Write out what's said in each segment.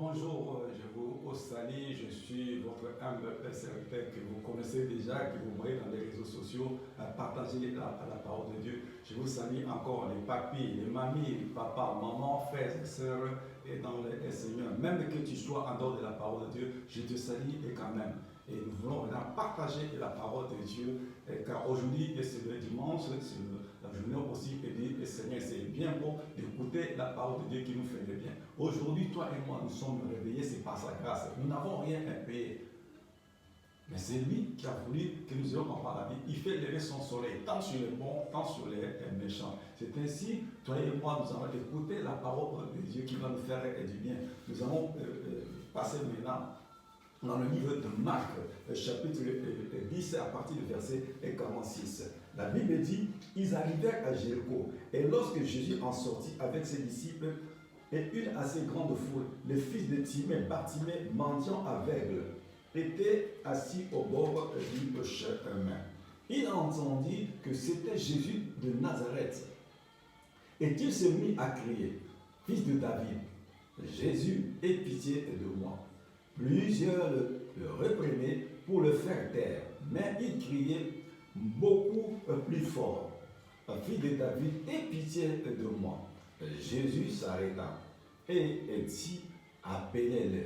Bonjour, je vous salue, je suis votre humble serviteur que vous connaissez déjà, que vous voyez dans les réseaux sociaux, partager la parole de Dieu. Je vous salue encore les papis, les mamies, les papas, mamans, frères et sœurs et dans le Seigneur. Même que tu sois en dehors de la parole de Dieu, je te salue et quand même. Et nous voulons maintenant partager la parole de Dieu, car aujourd'hui, c'est le dimanche, c'est la journée aussi, et dit, Seigneur, c'est bien bon d'écouter la parole de Dieu qui nous fait le bien. Aujourd'hui, toi et moi, nous sommes réveillés, c'est par sa grâce. Nous n'avons rien à payer. Mais c'est lui qui a voulu que nous ayons encore la vie. Il fait lever son soleil, tant sur les bons, tant sur les méchants. C'est ainsi, toi et moi, nous allons écouter la parole de Dieu qui va nous faire du bien. Nous allons passer maintenant dans le livre de Marc, chapitre 10, à partir du verset 46. La Bible dit, ils arrivèrent à Jéricho, et lorsque Jésus en sortit avec ses disciples et une assez grande foule, le fils de Timée, Bartimée, mendiant aveugle, était assis au bord du chemin. Il entendit que c'était Jésus de Nazareth, et il se mit à crier, fils de David, Jésus, aie pitié de moi. Plusieurs le reprenaient pour le faire taire, mais il criait beaucoup plus fort. Fils de David, aie pitié de moi. Jésus s'arrêta et dit, appelez-le.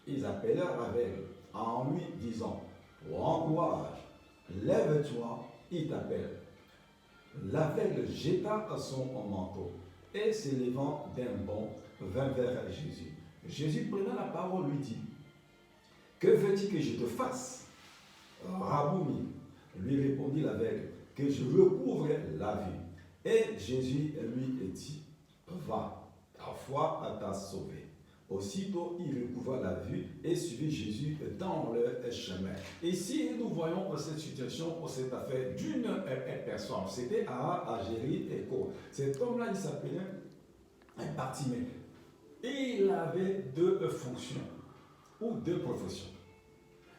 Ils appelèrent aveugle en lui disant, prends courage, lève-toi, il t'appelle. L'aveugle jeta son manteau et s'élevant d'un bond vint vers Jésus. Jésus prenant la parole lui dit, que veux-tu que je te fasse? Rabouni, lui répondit l'aveugle, que je recouvre la vue. Et Jésus lui dit, va, ta foi t'a sauvé. Aussitôt, il recouvra la vue et suivit Jésus dans le chemin. Ici, nous voyons cette situation, cette affaire d'une personne. C'était à Jéricho. Cet homme-là, il s'appelait Bartimée. Et il avait deux fonctions ou deux professions.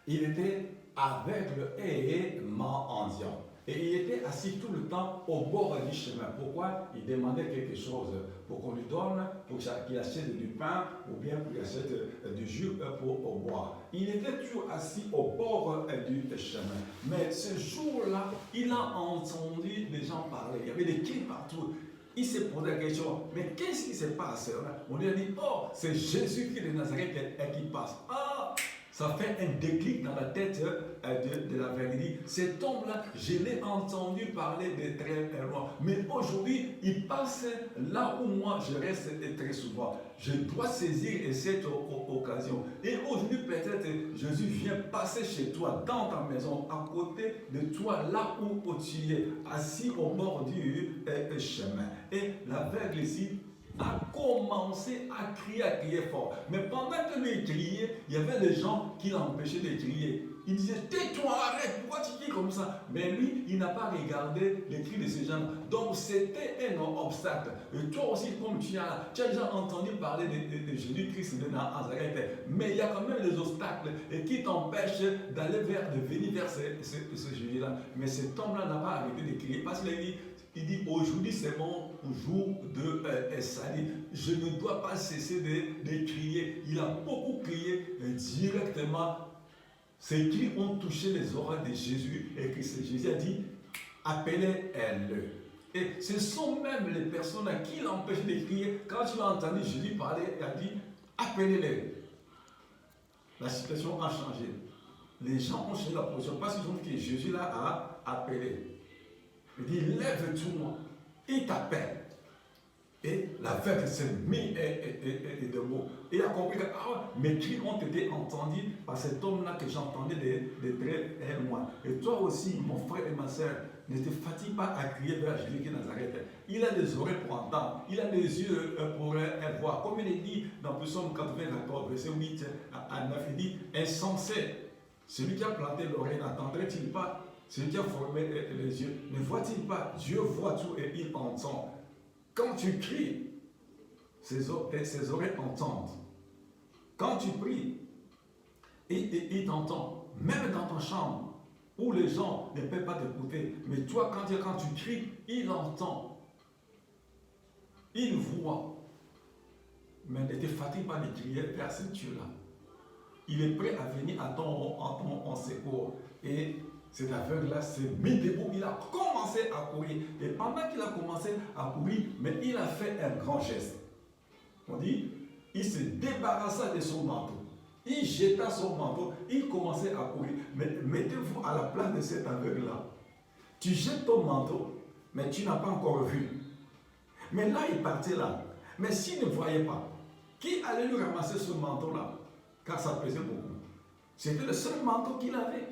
Il était aveugle et mendiant. Et il était assis tout le temps au bord du chemin. Pourquoi? Il demandait quelque chose pour qu'on lui donne, pour qu'il achète du pain ou bien pour qu'il achète du jus pour boire. Il était toujours assis au bord du chemin. Mais ce jour-là, il a entendu des gens parler. Il y avait des cris partout. Il s'est posé la question, mais qu'est-ce qui se passe? On lui a dit, oh, c'est Jésus qui est de Nazareth qui passe. Ah, ça fait un déclic dans la tête de la vérité. Cet homme-là, je l'ai entendu parler de très loin. Mais aujourd'hui, il passe là où moi je reste très souvent. Je dois saisir cette occasion. Et aujourd'hui, peut-être, Jésus vient passer chez toi, dans ta maison, à côté de toi, là où tu es, assis au bord du chemin. Et l'aveugle ici a commencé à crier fort. Mais pendant que lui criait, il y avait des gens qui l'empêchaient de crier. Il disait, tais-toi, arrête, pourquoi tu cries comme ça? Mais lui, il n'a pas regardé les cris de ces gens. Donc c'était un obstacle. Et toi aussi, comme tu as déjà entendu parler de Jésus-Christ de Nazareth, mais il y a quand même des obstacles qui t'empêchent de venir vers ce Jésus-là. Mais cet homme-là n'a pas arrêté de crier parce qu'il a dit, aujourd'hui c'est mon jour de salut. Je ne dois pas cesser de crier. Il a beaucoup crié directement. Ces cris ont touché les oreilles de Jésus et que Jésus a dit, appelez-le. Et ce sont même les personnes qui l'empêchent de crier. Quand tu as entendu Jésus parler, il a dit, appelez-le. La situation a changé. Les gens ont changé la position parce qu'ils ont dit que Jésus là a appelé. Il dit, lève-toi, il t'appelle. Et l'aveugle s'est mis debout. Il a compris que mes cris ont été entendus par cet homme-là que j'entendais de très loin. Et toi aussi, mon frère et ma soeur, ne te fatigue pas à crier vers Jésus qui est Nazareth. Il a des oreilles pour entendre, il a des yeux pour voir. Comme il est dit dans Psaume 94, verset 8 à 9, il dit, insensé, celui qui a planté l'oreille n'entendrait-il pas? Celui qui a formé les yeux, ne voit-il pas? Dieu voit tout et il entend. Quand tu cries, ses oreilles entendent. Quand tu pries, il t'entend. Même dans ta chambre, où les gens ne peuvent pas t'écouter. Mais toi, quand tu cries, il entend. Il voit. mais ne te fatigue pas de crier vers ce Dieu-là. Il est prêt à venir à ton secours. Et cet aveugle-là s'est mis debout, il a commencé à courir. Et pendant qu'il a commencé à courir, mais il a fait un grand geste. On dit, il se débarrassa de son manteau. Il jeta son manteau, il commençait à courir. Mais mettez-vous à la place de cet aveugle-là. Tu jettes ton manteau, mais tu n'as pas encore vu. Mais là, il partait là. Mais s'il ne voyait pas, qui allait lui ramasser ce manteau-là? Car ça pesait beaucoup. C'était le seul manteau qu'il avait.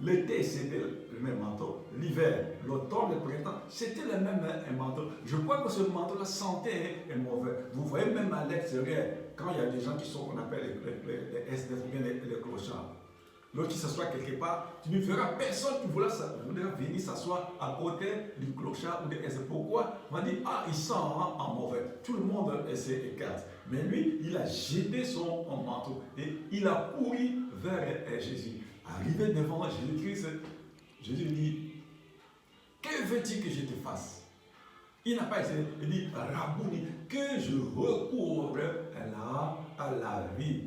L'été, c'était le même manteau. L'hiver, l'automne, le printemps, c'était le même manteau. Je crois que ce manteau-là sentait mauvais. Vous voyez même à l'extérieur, quand il y a des gens qui sont, qu'on appelle les SDF ou bien les clochards. Lorsqu'il s'assoit quelque part, tu ne verras personne qui voudra venir s'asseoir à côté du clochard ou des SDF. Pourquoi? On va dire, ah, il sent en mauvais. Tout le monde s'écarte. Mais lui, il a jeté son manteau et il a couru vers Jésus. Arrivé devant Jésus-Christ, Jésus dit, que veux-tu que je te fasse? Il n'a pas essayé, il dit, Rabouni, que je recouvre à la vie.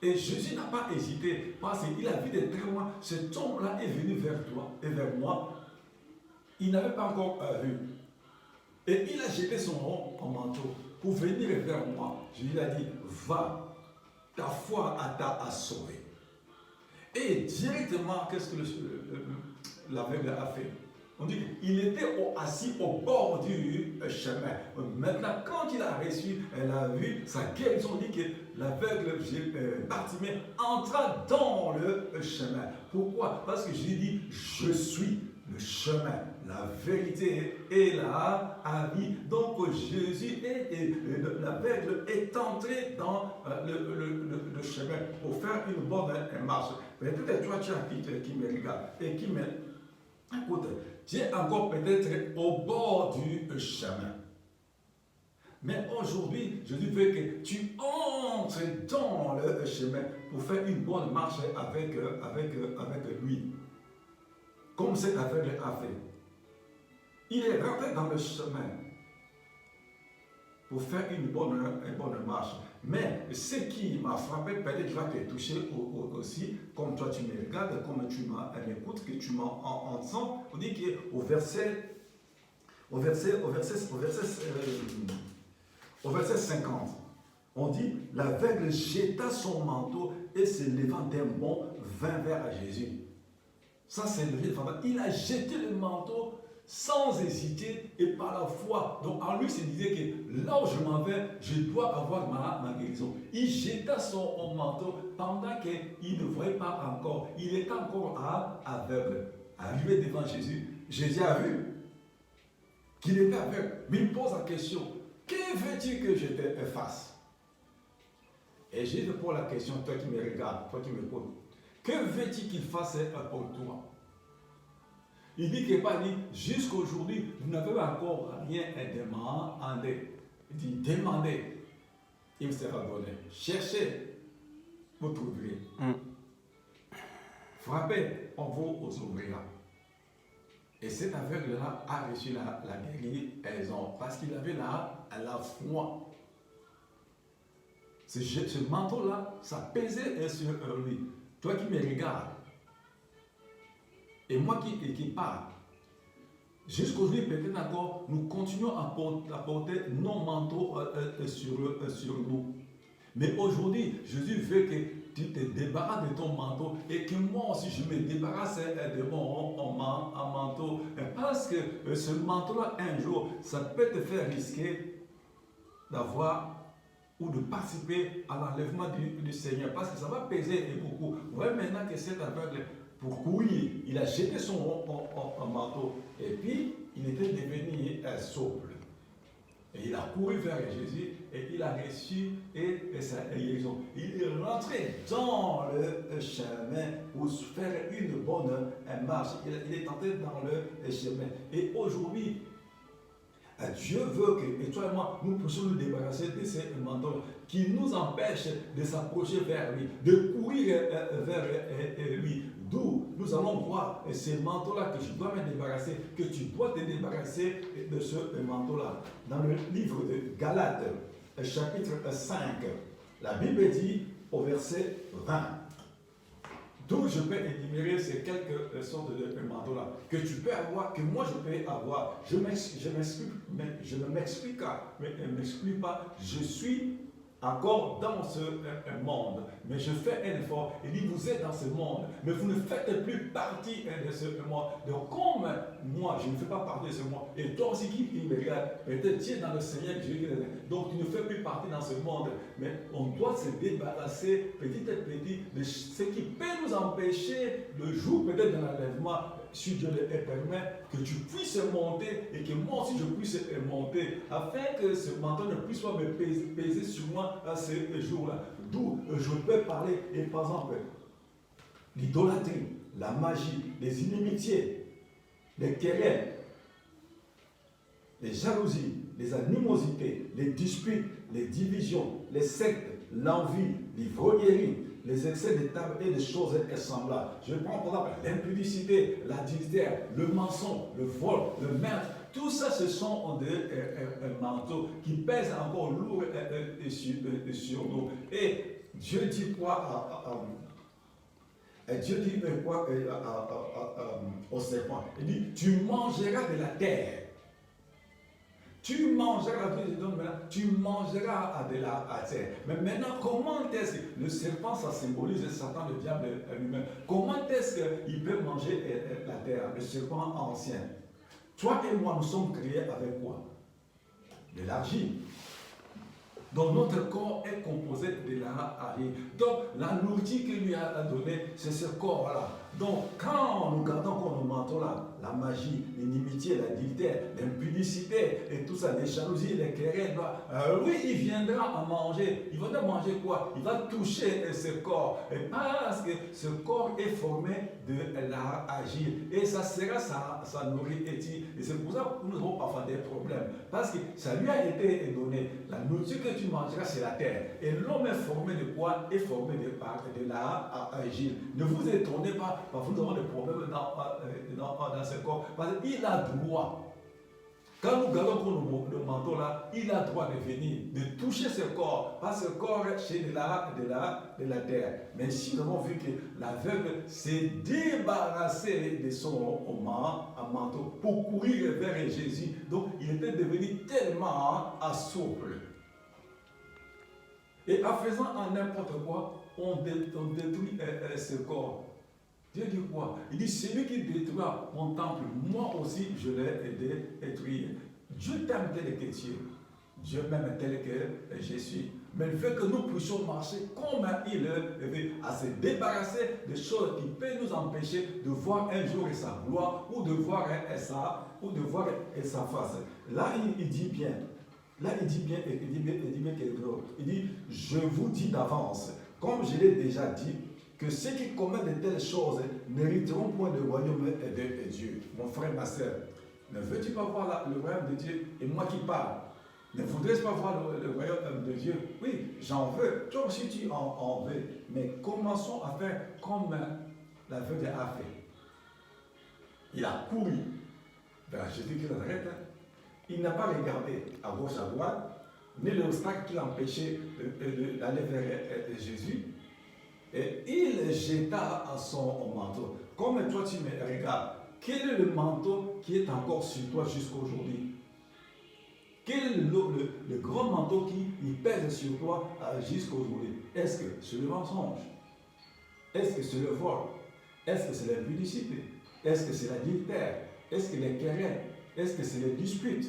Et Jésus n'a pas hésité, parce qu'il a vu de très loin, cet homme-là est venu vers toi et vers moi. Il n'avait pas encore vu. Et il a jeté son manteau pour venir vers moi. Jésus a dit, va, ta foi t'a sauvé. Et directement, qu'est-ce que l'aveugle a fait? On dit qu'il était assis au bord du chemin. Maintenant, quand il a reçu la vue, sa guérison, on dit que l'aveugle Bartimée entra dans le chemin. Pourquoi? Parce que Jésus dit, je suis le chemin, la vérité et la vie. Donc Jésus l'aveugle est entré dans le chemin pour faire une bonne marche. Peut-être toi, tu as qui me regarde et qui me écoute. Tu es encore peut-être au bord du chemin. Mais aujourd'hui, Jésus veut que tu entres dans le chemin pour faire une bonne marche avec lui. Comme cet aveugle a fait. Il est rentré dans le chemin pour faire une bonne marche. Mais ce qui m'a frappé, peut-être qu'il va te toucher aussi, comme toi tu me regardes, comme tu m'écoutes, que tu m'entends. On dit qu'au verset 50, on dit, l'aveugle jeta son manteau et se levant d'un bond, vint vers Jésus. Ça, c'est le vrai. Il a jeté le manteau sans hésiter et par la foi. Donc en lui, il se disait que là où je m'en vais, je dois avoir ma guérison. Il jeta son manteau pendant qu'il ne voyait pas encore. Il était encore aveugle. Arrivé devant Jésus, Jésus a vu qu'il était aveugle. Mais il pose la question, que veux-tu que je te fasse? Et Jésus pose la question, toi qui me regardes, toi qui me écoutes. Que veux-tu qu'il fasse pour toi? Il dit que pas dit, jusqu'aujourd'hui, vous n'avez encore rien demandé. Il dit, demandez, il me sera donné. Cherchez, vous trouverez. Frappez, on vous ouvrira. Et cet aveugle-là a reçu la guérison parce qu'il avait la foi. Ce manteau-là, ça pesait sur lui. Toi qui me regardes, et moi qui parle, jusqu'aujourd'hui, peut-être encore, nous continuons à porter nos manteaux sur nous. Mais aujourd'hui, Jésus veut que tu te débarrasses de ton manteau et que moi aussi je me débarrasse de mon manteau. Parce que ce manteau-là, un jour, ça peut te faire risquer d'avoir ou de participer à l'enlèvement du Seigneur, parce que ça va peser beaucoup. Vous voyez maintenant que cet aveugle, pour courir, il a jeté son manteau, et puis il était devenu souple. Et il a couru vers Jésus, et il a reçu sa guérison. Il est rentré dans le chemin pour faire une bonne marche. Il est entré dans le chemin. Et aujourd'hui, Dieu veut que, et toi et moi, nous puissions nous débarrasser de ces manteaux qui nous empêchent de s'approcher vers lui, de courir vers lui. D'où nous allons voir ces manteaux-là que je dois me débarrasser, que tu dois te débarrasser de ce manteau-là. Dans le livre de Galates, chapitre 5. La Bible dit au verset 20. D'où je peux énumérer ces quelques sortes de manteaux-là que tu peux avoir, que moi je peux avoir. Je ne m'explique pas. Je suis encore dans ce monde, mais je fais un effort. Il dit, vous êtes dans ce monde, mais vous ne faites plus partie de ce monde. Donc, comme moi, je ne fais pas partie de ce monde, et toi aussi qui me regarde, peut-être tu es dans le Seigneur, donc tu ne fais plus partie dans ce monde. Mais on doit se débarrasser petit à petit de ce qui peut nous empêcher le jour peut-être de l'enlèvement, si Dieu le permet, que tu puisses monter et que moi aussi je puisse monter, afin que ce manteau ne puisse pas me peser sur moi à ce jour-là. D'où je peux parler, et par exemple, l'idolâtrie, la magie, les inimitiés, les querelles, les jalousies, les animosités, les disputes, les divisions, les sectes, l'envie, l'ivrognerie, les excès de table et des choses semblables. Je prends par exemple l'impudicité, l'adultère, le mensonge, le vol, le meurtre. Tout ça, ce sont des manteaux qui pèsent encore lourd sur nous. Et Dieu dit quoi Dieu dit quoi au serpent? Il dit, tu mangeras de la terre. Tu mangeras, tu mangeras de la terre. Mais maintenant, comment est-ce que le serpent, ça symbolise Satan, le diable lui-même. Comment est-ce qu'il peut manger la terre, le serpent ancien? Toi et moi, nous sommes créés avec quoi? De l'argile. Donc notre corps est composé de l'argile. Donc la nourriture qu'il lui a donnée, c'est ce corps-là. Donc quand nous gardons comme nos manteaux-là, la magie, l'inimitié, l'adultère, l'impudicité et tout ça, les jalousies, les querelles, lui il viendra à manger. Il va manger quoi? Il va toucher ce corps. Et parce que ce corps est formé de l'argile. Et ça sera sa nourriture. Et c'est pour ça que nous avons parfois des problèmes. Parce que ça lui a été donné. La nourriture que tu mangeras, c'est la terre. Et l'homme est formé de quoi? Est formé de l'argile. Ne vous étonnez pas. Parfois, nous avons des problèmes dans ce corps. Parce qu'il a droit. Quand nous gardons le manteau là, il a droit de venir, de toucher ce corps. Parce que ce corps, c'est de la terre. Mais si nous avons vu que l'aveugle s'est débarrassé de son manteau pour courir vers Jésus. Donc, il était devenu tellement souple. Et en faisant n'importe quoi, on détruit ce corps. Dieu dit quoi? Il dit, celui qui détruira mon temple, moi aussi je l'ai détruit. Dieu t'aime tel que tu es. Dieu m'aime tel que je suis. Mais il veut que nous puissions marcher comme il veut, à se débarrasser des choses qui peuvent nous empêcher de voir un jour sa gloire ou de voir sa face. Là, il dit bien. Là, il dit bien quelque chose. Il dit, je vous dis d'avance, comme je l'ai déjà dit, que ceux qui commettent de telles choses n'hériteront point le royaume de Dieu. Mon frère, ma soeur, ne veux-tu pas voir le royaume de Dieu? Et moi qui parle, ne voudrais-tu pas voir le royaume de Dieu? Oui, j'en veux. Toi aussi, tu en veux. Mais commençons à faire comme l'aveugle a fait. Il a couru vers Jésus qui l'arrête. Il n'a pas regardé à gauche, à droite, ni l'obstacle qui l'empêchait d'aller vers Jésus. Et il jeta à son manteau. Comme toi tu me regardes, quel est le manteau qui est encore sur toi jusqu'à aujourd'hui? Quel est le grand manteau qui pèse sur toi jusqu'à aujourd'hui? Est-ce que c'est le mensonge? Est-ce que c'est le vol? Est-ce que c'est l'impudicité? Est-ce que c'est l'adultère? Est-ce que les querelles? Est-ce que c'est les disputes?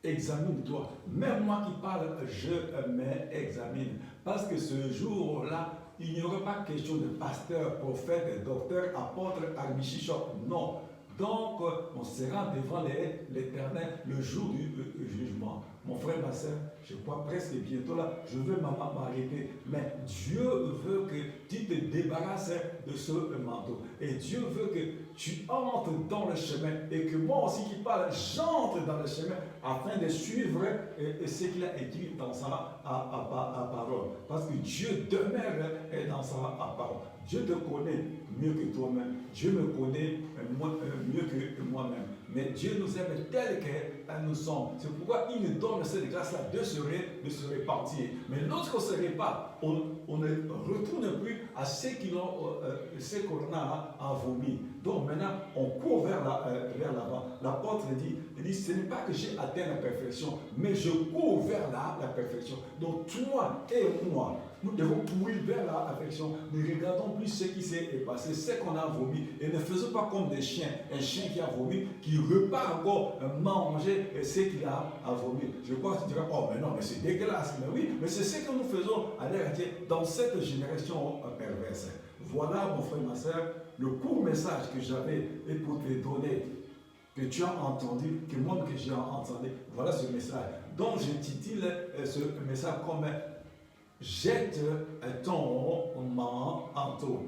Examine-toi. Même moi qui parle, je m'examine. Parce que ce jour-là, il n'y aurait pas question de pasteur, prophète, docteur, apôtre, archichop. Non. Donc, on sera devant l'Éternel le jour du jugement. Mon frère, ma soeur, je crois presque bientôt là, je veux m'arrêter. Mais Dieu veut que tu te débarrasses de ce manteau. Et Dieu veut que tu entres dans le chemin. Et que moi aussi qui parle, j'entre dans le chemin afin de suivre ce qu'il a écrit dans sa parole. Parce que Dieu demeure dans sa parole. Dieu te connaît mieux que toi-même. Dieu me connaît mieux que moi-même. mais Dieu nous aime tel que nous sommes. C'est pourquoi il nous donne cette grâce-là de se répartir. Mais lorsqu'on se répare, on ne retourne plus à ce qu'on a vomi. Donc maintenant, on court vers l'avant. L'apôtre dit, ce n'est pas que j'ai atteint la perfection, mais je cours vers la perfection. Donc toi et moi, nous devons courir vers la perfection. Ne regardons plus ce qui s'est passé, ce qu'on a vomi, et ne faisons pas comme des chiens. Un chien qui a vomi, qui repart encore manger ce qu'il a vomi. Je crois que tu diras, oh mais non, mais c'est dégueulasse. Mais oui, mais c'est ce que nous faisons à l'heure actuelle dans cette génération perverse. Voilà, mon frère, ma soeur, le court message que j'avais et pour te donner, que tu as entendu, que moi que j'ai entendu. Voilà ce message. Donc j'intitule ce message comme jette ton manteau.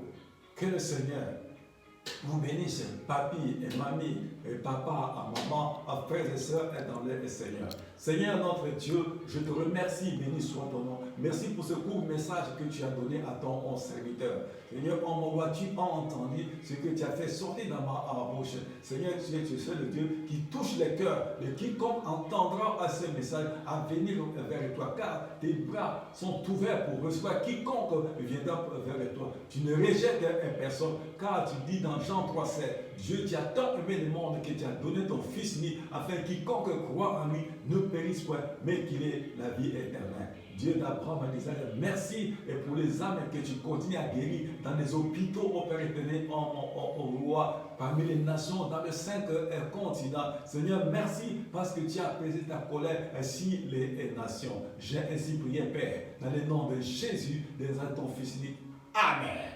Que le Seigneur vous bénisse, papi et mamie, et papa, maman, frères et sœurs dans le Seigneur. Seigneur notre Dieu, je te remercie, béni soit ton nom. Merci pour ce court message que tu as donné à ton serviteur. Seigneur, en mon roi, tu as entendu ce que tu as fait sortir dans ma bouche. Seigneur, tu es le Dieu qui touche les cœurs de quiconque entendra à ce message à venir vers toi, car tes bras sont ouverts pour recevoir quiconque viendra vers toi. Tu ne rejettes personne, car tu dis dans Jean 3,7, Dieu, tu as tant aimé le monde que tu as donné ton Fils unique, afin que quiconque croit en lui ne périsse point, mais qu'il ait la vie éternelle. Dieu d'Abraham et d'Isaac, merci et pour les âmes que tu continues à guérir dans les hôpitaux, au Père éternel, au roi, parmi les nations, dans les 5 continents. Seigneur, merci parce que tu as apaisé ta colère ainsi les nations. J'ai ainsi prié, Père, dans le nom de Jésus, des ton Fils unique. Amen.